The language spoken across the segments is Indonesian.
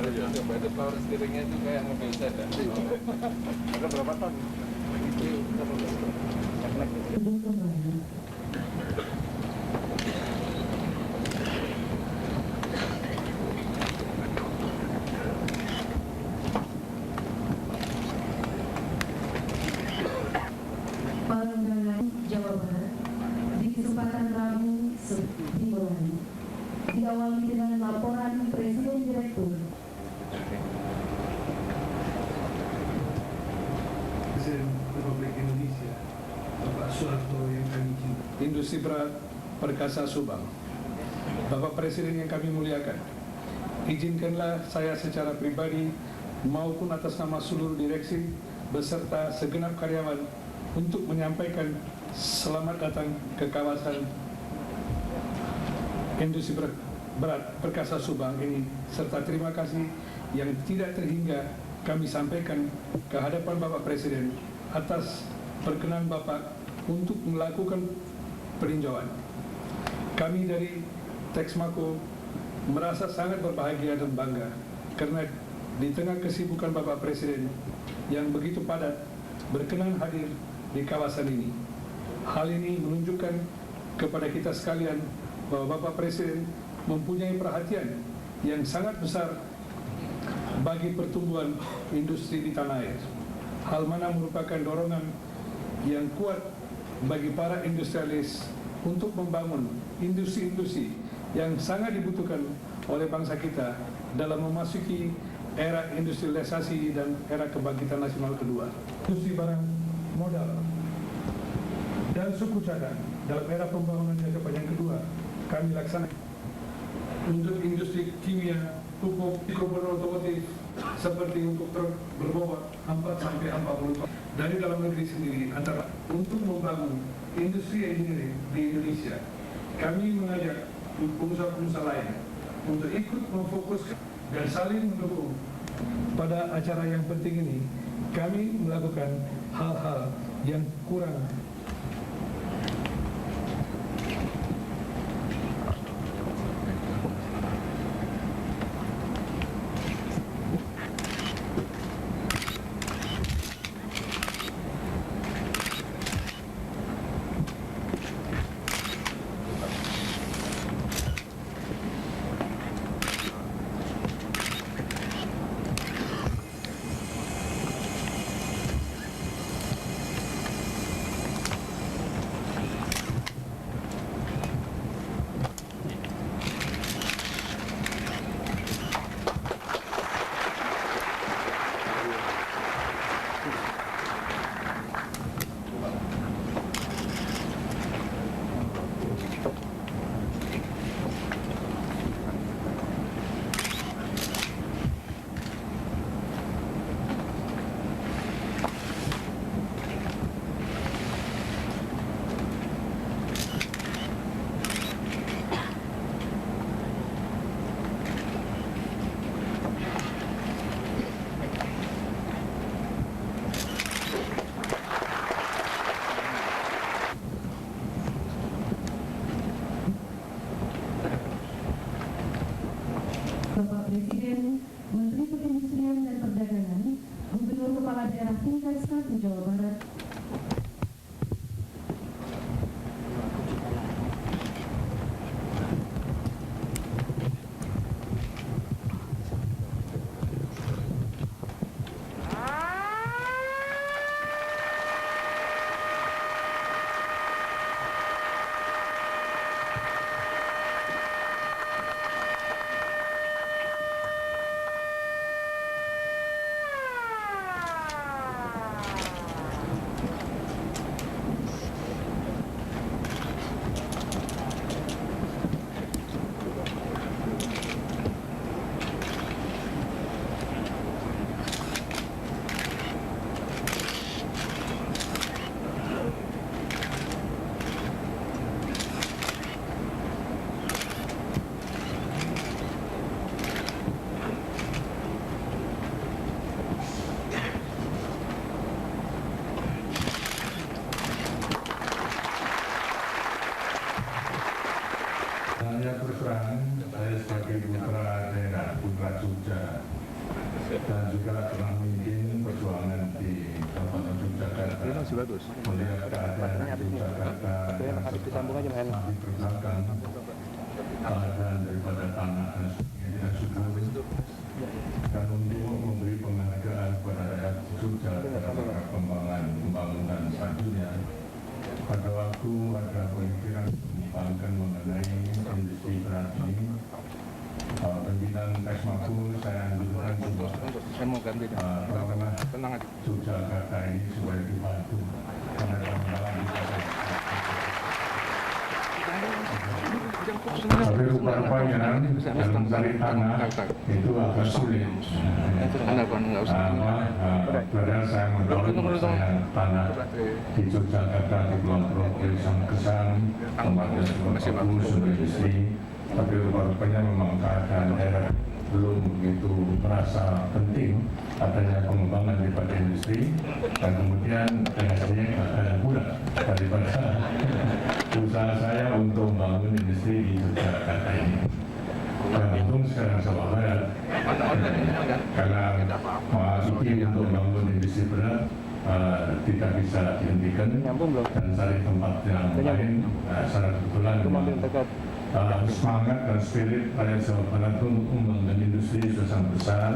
Itu power steeringnya itu kayak mobil sedan. Ada berapa ton? Itu Pangandaran, Jawa Barat, di kesempatan Rabu Timur hari, diawali dengan laporan Presiden Direktur. Presiden Republik Indonesia, Bapak Soeharto yang kami cintai. Industri Berat Perkasa Subang, Bapak Presiden yang kami muliakan, izinkanlah saya secara pribadi maupun atas nama seluruh direksi beserta segenap karyawan untuk menyampaikan selamat datang ke kawasan Industri Berat Perkasa Subang ini, serta terima kasih yang tidak terhingga kami sampaikan ke hadapan Bapak Presiden atas perkenan Bapak untuk melakukan peninjauan. Kami dari Texmaco merasa sangat berbahagia dan bangga karena di tengah kesibukan Bapak Presiden yang begitu padat berkenan hadir di kawasan ini. Hal ini menunjukkan kepada kita sekalian bahwa Bapak Presiden mempunyai perhatian yang sangat besar bagi pertumbuhan industri di tanah air. Hal mana merupakan dorongan yang kuat bagi para industrialis untuk membangun industri-industri yang sangat dibutuhkan oleh bangsa kita dalam memasuki era industrialisasi dan era kebangkitan nasional kedua. Industri barang modal dan suku cadang dalam era pembangunan jangka panjang kedua kami laksanakan untuk industri kimia, pupuk, komponen otomotif seperti untuk truk berbobot 4 sampai 40 ton dari dalam negeri sendiri antara untuk membangun industri engineering di Indonesia. Kami mengajak pengusaha-pengusaha lain untuk ikut memfokuskan dan saling mendukung. Pada acara yang penting ini kami melakukan hal-hal yang kurang Bapak Presiden, Menteri Perindustrian dan Perdagangan, Gubernur Kepala Daerah tingkat 1 Jawa Barat, Terus terang, saya sebagai putra daerah Putra Jogja dan juga telah memimpin perjuangan di Kabupaten Yogyakarta. Melihat keadaan Yogyakarta yang sangat berbelakang, keadaan daripada tanah dan sungai tidak subur, dan untuk memberi penghargaan kepada rakyat Jogja dalam perkembangan pembangunan selanjutnya. Pada waktu ada pemikiran mengembangkan mengenai industri berat ini, pimpinan Tesmaku saya anjurkan coba Tenang aja. Yogyakarta ini supaya dibantu karena kadang-kadang bisa tapi rupa-rupanya dalam mencari tanah itu agak sulit. Padahal saya mendorong saya tanah di Yogyakarta di Kulon Progo yang Gesang, tempatnya cukup bagus untuk industri. Tapi rupa-rupanya memang keadaan daerah belum begitu merasa penting adanya pengembangan daripada industri, dan kemudian dengan pula daripada usaha saya untuk membangun industri di Yogyakarta ini. Dan untung sekarang Jawa Barat karena izin untuk membangun industri berat tidak bisa dihentikan dan cari tempat yang lain. Secara kebetulan semangat dan spirit rakyat Jawa Barat untuk membangun industri sudah sangat besar,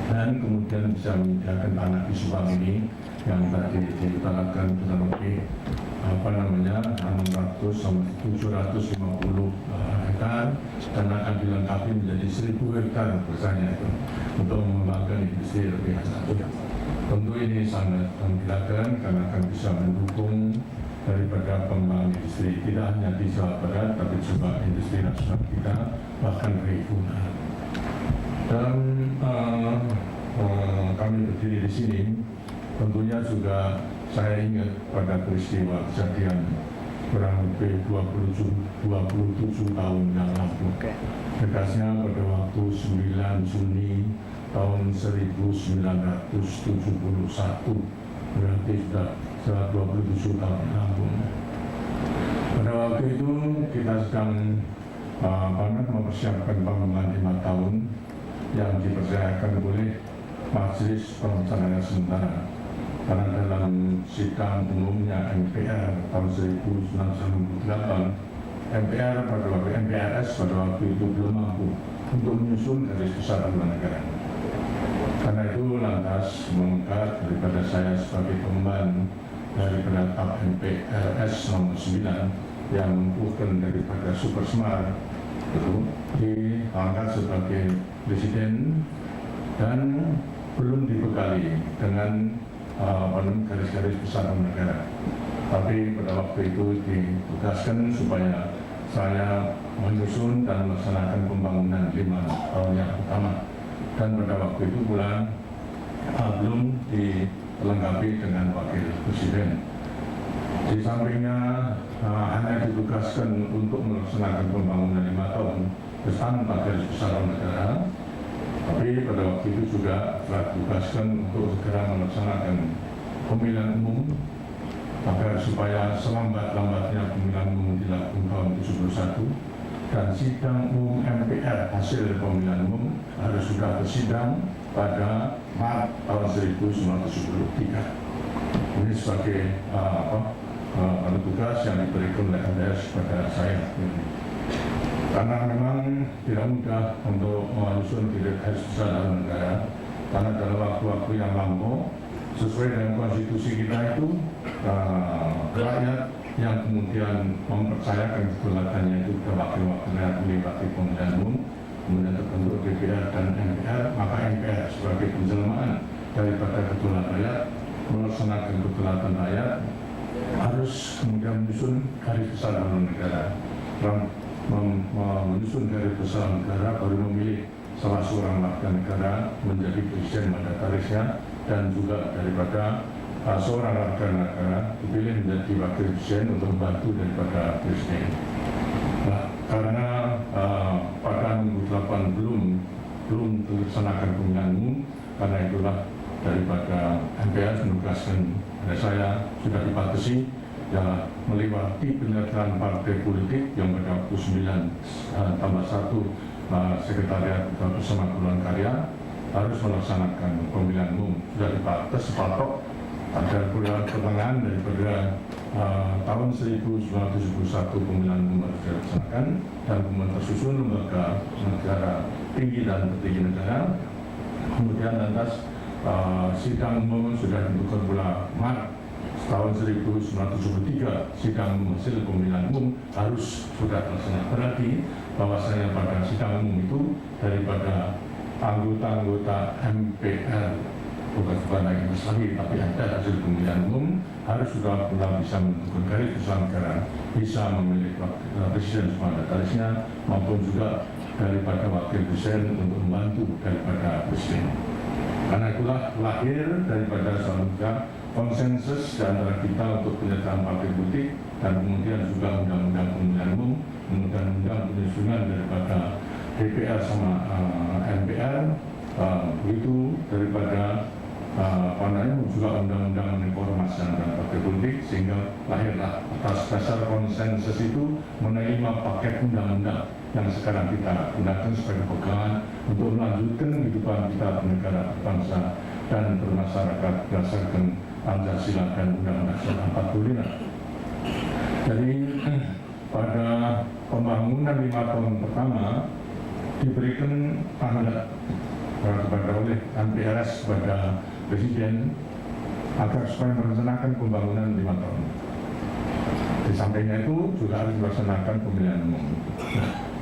dan kemudian bisa menyediakan tanah di Subang ini yang tadi diutarakan kurang lebih 600 sampai 750 hektar, dan akan dilengkapi menjadi 1000 hektar besarnya itu untuk mengembangkan industri lebih lanjut. Tentu ini sangat membedakan karena akan bisa mendukung daripada pengembangan industri tidak hanya di Jawa Barat tapi juga industri nasional kita bahkan regional. Dan kami berdiri di sini tentunya juga saya ingat pada peristiwa kejadian kurang lebih 27 tahun yang lalu. Tegasnya pada waktu 9 Juni tahun 1971, berarti sudah 27 tahun yang lalu. Pada waktu itu kita sedang mempersiapkan pembangunan 5 tahun yang dipercayakan oleh Majelis Perencanaan Sementara. Karena dalam sidang umumnya MPR tahun 1998, MPRS pada waktu itu belum mampu untuk menyusun garis besar haluan negara. Karena itu lantas mengangkat daripada saya sebagai pengembang daripada TAP MPRS nomor 9 yang bukan daripada Super Smart itu diangkat sebagai presiden dan belum dibekali dengan garis-garis besar negara. Tapi pada waktu itu ditugaskan supaya saya menyusun dan melaksanakan pembangunan 5 tahun yang pertama. Dan pada waktu itu pula belum dilengkapi dengan wakil presiden. Di sampingnya hanya ditugaskan untuk melaksanakan pembangunan 5 tahun tanpa garis besar negara. Tapi pada waktu itu juga telah ditugaskan untuk segera melaksanakan pemilihan umum agar supaya selambat-lambatnya pemilihan umum dilakukan tahun 71 dan sidang umum MPR hasil pemilihan umum harus sudah bersidang pada Maret tahun 1973. Ini sebagai tugas yang diberikan oleh MPR kepada saya. Karena memang tidak mudah untuk menyusun garis besar dalam negara, karena dalam waktu-waktu yang lama sesuai dengan konstitusi kita itu rakyat yang kemudian mempercayakan kedaulatannya itu ke wakil-wakil rakyat melewati pemilihan umum, kemudian terbentuk DPR dan MPR, maka MPR sebagai penjelmaan daripada kedaulatan rakyat melaksanakan kedaulatan rakyat harus kemudian menyusun garis besar haluan negara. Menyusun garis besar negara baru memilih salah seorang warga negara menjadi presiden mandatarisnya, dan juga daripada seorang warga negara dipilih menjadi wakil presiden untuk membantu daripada presiden. Nah, karena pada 2008 belum dilaksanakan pemilihan umum, karena itulah daripada MPR menugaskan pada saya sudah dibatasi ya melewati penyelenggaraan partai politik yang pada waktu 9 tambah 1 sekretariat bersama Golongan Karya harus melaksanakan pemilihan umum. Sudah sepatok ada pertengahan daripada tahun 1971 pemilihan umum harus dilaksanakan, dan kemudian tersusun lembaga negara tinggi dan petinggi negara. Kemudian lantas sidang umum sudah ditentukan bulan Maret tahun 1973, sidang umum hasil pemilihan umum harus sudah terlaksana. Berarti bahwasanya pada sidang umum itu daripada anggota-anggota MPR bukan lagi lagi, tapi ada hasil pemilihan umum harus sudah bisa menentukan garis besar negara, bisa memilih presiden semandatalisnya maupun juga daripada wakil presiden untuk membantu daripada presiden. Karena itulah lahir daripada selanjutnya konsensus di antara kita untuk penyertaan partai politik, dan kemudian juga undang-undang pemilihan umum, kemudian undang penyusunan daripada DPR sama MPR, begitu daripada juga undang-undang reformasi dan partai politik, sehingga lahirlah atas dasar konsensus itu menerima paket undang-undang yang sekarang kita gunakan sebagai pegangan untuk melanjutkan kehidupan kita bernegara, berbangsa dan bermasyarakat berdasarkan Pancasila dan Undang-Undang 45. Jadi pada pembangunan 5 tahun pertama diberikan mandat kepada oleh MPRS kepada Presiden agar supaya merencanakan pembangunan 5 tahun. Di sampingnya itu juga harus dilaksanakan pemilihan umum.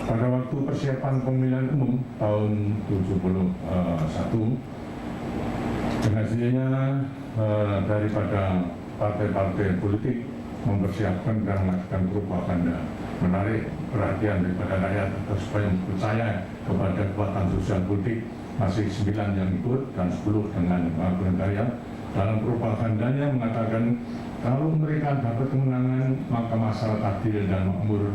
Pada waktu persiapan pemilihan umum tahun 71, dengan sendirinya daripada partai-partai politik mempersiapkan dan melakukan propaganda, menarik perhatian daripada rakyat agar supaya percaya kepada kekuatan sosial politik. Masih 9 yang ikut dan 10 dengan Golongan Karya. Dalam propagandanya mengatakan kalau mereka dapat kemenangan maka masalah adil dan makmur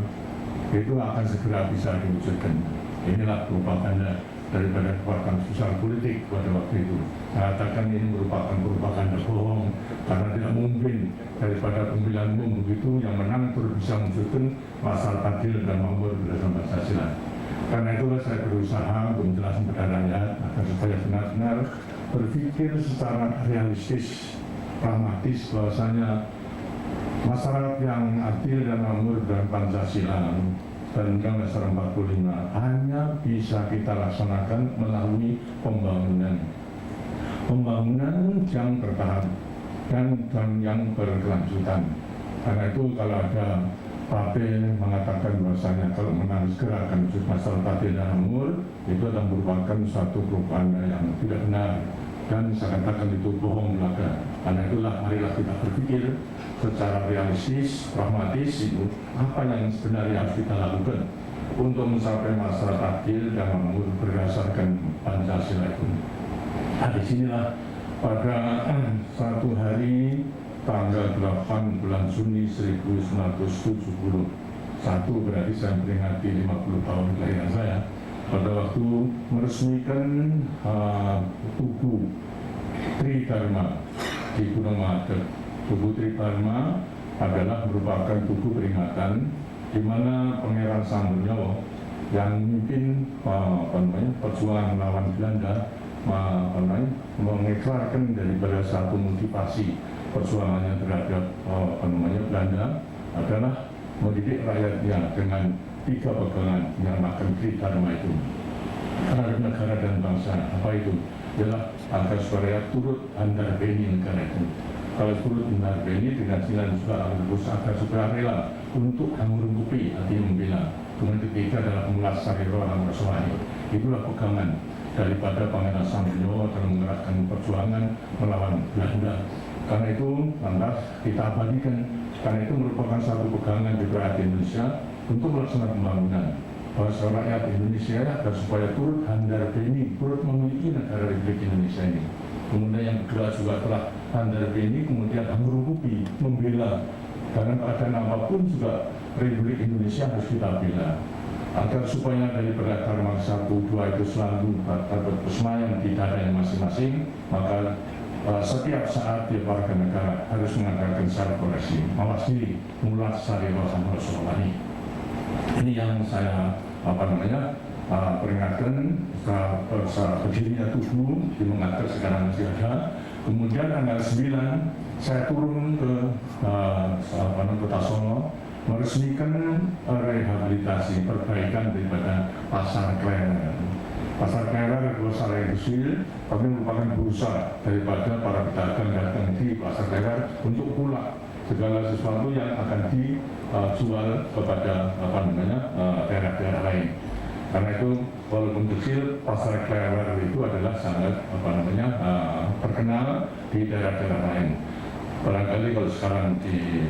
itu akan segera bisa diwujudkan. Inilah propaganda daripada kekuatan sosial politik pada waktu itu. Mengatakan ini merupakan propaganda bohong, karena tidak mungkin daripada pemilihan umum begitu yang menang terus bisa mewujudkan masalah adil dan makmur berdasarkan Pancasila. Karena itulah saya berusaha untuk menjelaskan kepada rakyat agar supaya benar-benar berpikir secara realistis, pragmatis, bahwasanya masyarakat yang adil dan makmur dan Pancasila dan Undang-Undang Dasar 45 hanya bisa kita laksanakan melalui pembangunan yang bertahap dan yang berkelanjutan. Karena itu kalau ada partai mengatakan bahwasanya kalau menang segera akan wujud masalah adil dan makmur, itu adalah merupakan suatu propaganda yang tidak benar, dan saya katakan itu bohong belaka. Karena itulah marilah kita berpikir secara realistis, pragmatis, itu apa yang sebenarnya harus kita lakukan untuk mencapai masalah adil dan makmur berdasarkan Pancasila itu. Nah, disinilah pada satu hari tanggal 8 bulan Juni 1971, berarti saya memperingati 50 tahun kelahiran saya, pada waktu meresmikan Tugu Tridharma di Gunung Mahadet. Tugu Tridharma adalah merupakan tugu peringatan di mana Pangeran Samburnyawa yang memimpin perjuangan melawan Belanda mengikrarkan daripada satu motivasi perjuangannya terhadap Belanda adalah mendidik rakyatnya dengan 3 pegangan yang makan Tridharma itu terhadap negara dan bangsa. Apa itu? Ialah agar supaya turut handarbeni negara itu. Kalau turut handarbeni dengan silan juga agar supaya rela untuk mengurungkupi hati membela. Kemudian ketiga adalah mengulas sariro dan raswani. Itulah pegangan daripada Pangeran Samburnyawa dalam menggerakkan perjuangan melawan Belanda. Karena itu lantas kita abadikan. Karena itu merupakan satu pegangan di rakyat Indonesia untuk melaksanakan pembangunan. Bahwa rakyat Indonesia agar supaya turut handarbeni, turut memiliki negara Republik Indonesia ini. Kemudian yang kedua juga telah handarbeni, kemudian mengurungkupi, membela. Karena pada apapun juga Republik Indonesia harus kita bela. Agar supaya dari Dharma 1, 2 itu selalu dapat bersemayam di dadanya masing-masing, maka setiap saat tiap warga negara harus mengadakan secara koreksi, mawas diri, mulat sari Rasulullah. Ini yang saya peringatkan berdirinya tubuh di mengatur sekarang masih ada. Kemudian tanggal 9 saya turun ke Kota Solo meresmikan rehabilitasi perbaikan daripada Pasar Klewer. Pasar Klewer adalah pasar yang kecil, tapi merupakan bursa daripada para pedagang datang di Pasar Klewer untuk pula segala sesuatu yang akan dijual kepada daerah-daerah lain. Karena itu walaupun kecil, Pasar Klewer itu adalah sangat terkenal di daerah-daerah lain. Barangkali kalau sekarang di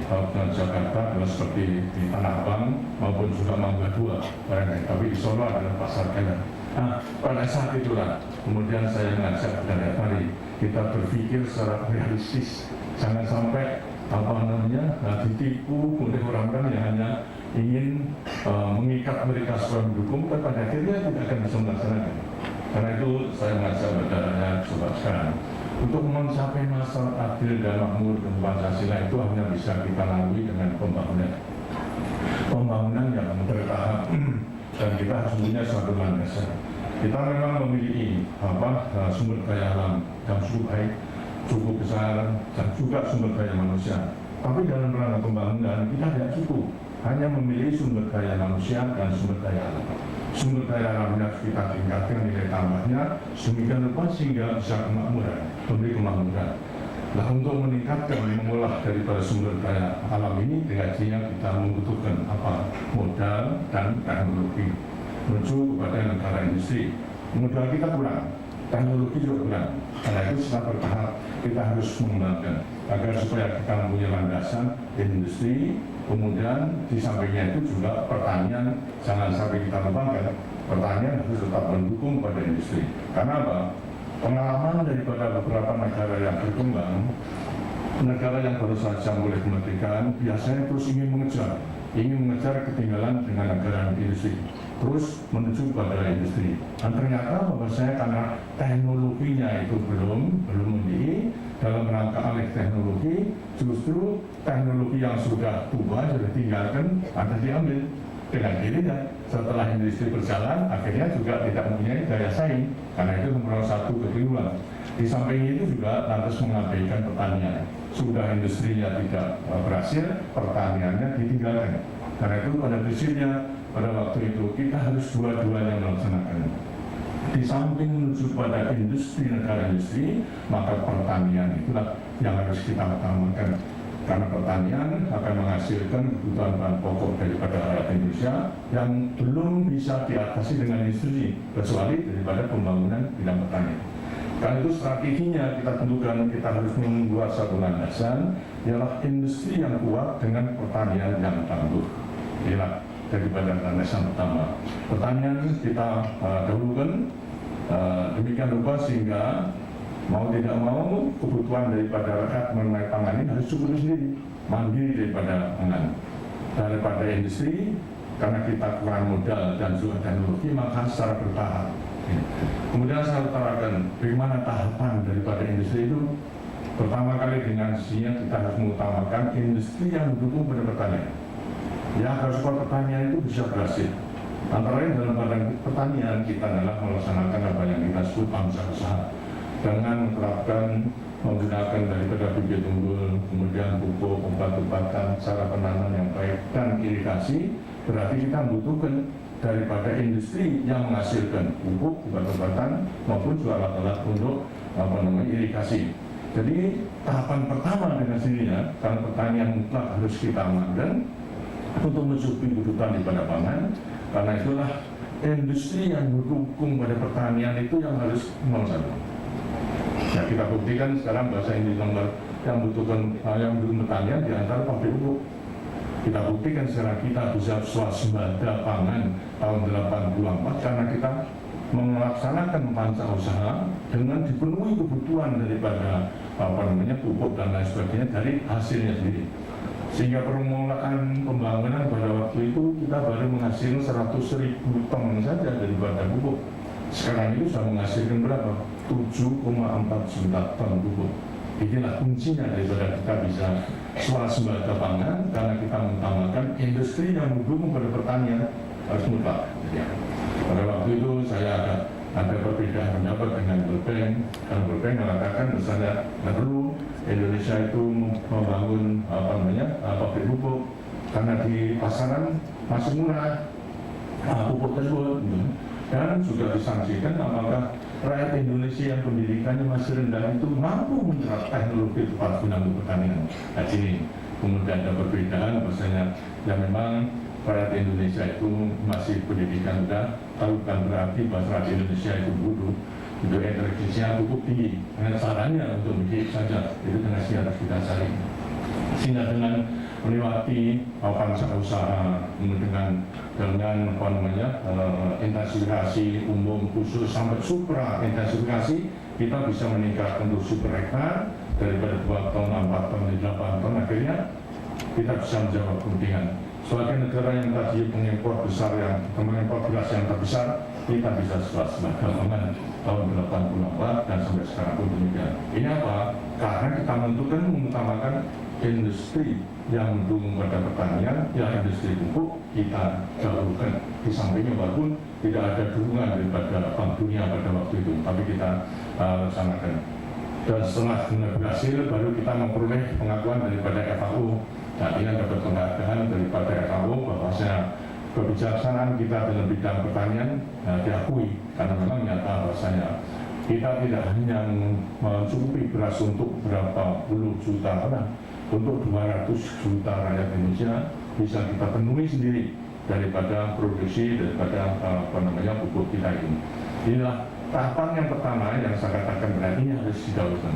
Jakarta adalah seperti di Tanah Abang maupun juga Mangga 2, barangkali. Tapi di Solo adalah Pasar Klewer. Nah, pada saat itulah kemudian saya mengajak dari tadi kita berpikir secara realistis, jangan sampai ditipu oleh orang-orang yang hanya ingin mengikat mereka supaya mendukung, dan pada akhirnya tidak akan bisa melaksanakan. Karena itu saya mengajak saudaranya sobat sekarang untuk mencapai masalah adil dan makmur dan Pancasila itu hanya bisa kita lalui dengan pembangunan yang bertahap, dan kita harus punya suatu landasan. Kita memang memiliki sumber daya alam yang cukup baik, cukup besar, dan juga sumber daya manusia. Tapi dalam rangka pembangunan kita tidak cukup hanya memiliki sumber daya manusia dan sumber daya alam. Sumber daya alamnya kita tingkatkan nilai tambahnya sedemikian rupa sehingga bisa kemakmuran, memberi kemakmuran. Nah, untuk meningkatkan mengolah daripada sumber daya alam ini, dengannya kita membutuhkan modal dan teknologi menuju kepada negara industri. Modal kita kurang, teknologi juga kurang. Karena itu secara bertahap kita harus mengembangkan agar supaya kita mempunyai landasan industri. Kemudian di sampingnya itu juga pertanian, jangan sampai kita lupakan, pertanian harus tetap mendukung pada industri. Karena apa? Pengalaman daripada beberapa negara yang berkembang, negara yang baru saja mulai kemerdekaan, biasanya terus ingin mengejar ketinggalan dengan negara industri, terus menuju pada industri. Dan ternyata bahwasanya karena teknologinya itu belum memiliki, dalam rangka alih teknologi, justru teknologi yang sudah tua, sudah tinggalkan, ada diambil. Dengan dirinya, setelah industri berjalan, akhirnya juga tidak mempunyai daya saing, karena itu merupakan satu kekeliruan. Di samping itu juga lantas mengabaikan pertanian. Sudah industrinya tidak berhasil, pertaniannya ditinggalkan. Karena itu pada prinsipnya, pada waktu itu kita harus dua-duanya melaksanakan. Di samping menuju pada industri, negara industri, maka pertanian itulah yang harus kita utamakan. Karena pertanian akan menghasilkan kebutuhan bahan pokok daripada rakyat Indonesia yang belum bisa diatasi dengan industri, kecuali daripada pembangunan bidang pertanian. Karena itu strateginya kita tentukan, kita harus membuat satu landasan, ialah industri yang kuat dengan pertanian yang tangguh. Inilah daripada landasan pertama. Pertanian kita dahulukan demikian rupa sehingga mau tidak mau kebutuhan daripada rakyat mengenai pangan ini harus cukup sendiri, mandiri daripada pangan. Daripada industri, karena kita kurang modal dan juga teknologi, maka secara bertahap. Kemudian saya utarakan bagaimana tahapan daripada industri itu. Pertama kali dengan sisinya kita harus mengutamakan industri yang mendukung pada pertanian. Ya, agar supaya pertanian itu bisa berhasil. Antara lain dalam pertanian kita adalah melaksanakan apa yang kita sebut bangsa usaha. Dengan menerapkan menggunakan daripada bibit unggul, kemudian pupuk, obat-obatan, cara penanaman yang baik, dan irigasi, berarti kita membutuhkan daripada industri yang menghasilkan pupuk, obat-obatan, maupun juga alat-alat untuk irigasi. Jadi tahapan pertama dengan sendirinya, karena pertanian mutlak harus kita amankan untuk mencukupi kebutuhan daripada pangan. Karena itulah industri yang mendukung pada pertanian itu yang harus nomor satu. Ya, kita buktikan sekarang bahasa Inggris nomor yang membutuhkan pertanian di antara pabrik pupuk. Kita buktikan sekarang kita bisa swasembada pangan tahun 84 karena kita melaksanakan pancawusaha dengan dipenuhi kebutuhan daripada pupuk dan lain sebagainya dari hasilnya sendiri. Sehingga permulaan pembangunan pada waktu itu kita baru menghasilkan 100.000 ton saja daripada pupuk. Sekarang itu sudah menghasilkan berapa? 7,4 juta ton pupuk. Inilah kuncinya daripada kita bisa swasembada pangan, karena kita mengutamakan industri yang mendukung pada pertanian harus mutlak. Ya. Pada waktu itu saya ada perbedaan pendapat dengan World Bank, karena World Bank mengatakan misalnya perlu Indonesia itu membangun pabrik pupuk karena di pasaran masih murah pupuk tersebut, dan juga disangsikan apakah rakyat Indonesia yang pendidikannya masih rendah itu mampu menyerap teknologi tepat guna untuk pertanian. Nah, sini kemudian ada perbedaan, bahwasanya ya memang rakyat Indonesia itu masih pendidikan rendah, tapi bukan berarti bahwa rakyat Indonesia itu bodoh. Itu intelijensinya cukup tinggi. Dengan caranya untuk mendidik saja itu dengan harus kita cari. Sehingga dengan melewati usaha dengan intensifikasi umum khusus sampai supra intensifikasi, kita bisa meningkatkan untuk super hektar daripada 2 ton, 4 ton, 8 ton. Akhirnya kita bisa menjawab kepentingan. Sebagai negara yang tadi mengimpor besar, yang mengimpor beras yang terbesar, kita bisa swasembada pangan tahun 84 dan sampai sekarang pun demikian. Ini apa? Karena kita mengutamakan industri yang mendukung pada pertanian, yang industri pupuk kita dahulukan. Di sampingnya walaupun tidak ada dukungan daripada Bank Dunia pada waktu itu, tapi kita laksanakan. Dan setelah berhasil, baru kita memperoleh pengakuan daripada FAO. Nah, ini dapat penghargaan daripada FAO bahwasanya kebijaksanaan kita dalam bidang pertanian diakui, karena memang nyata bahwasanya kita tidak hanya mencukupi beras untuk berapa puluh juta orang, untuk 200 juta rakyat Indonesia bisa kita penuhi sendiri daripada produksi daripada pupuk kita ini. Inilah tahapan yang pertama yang saya katakan berarti ini harus didahulukan.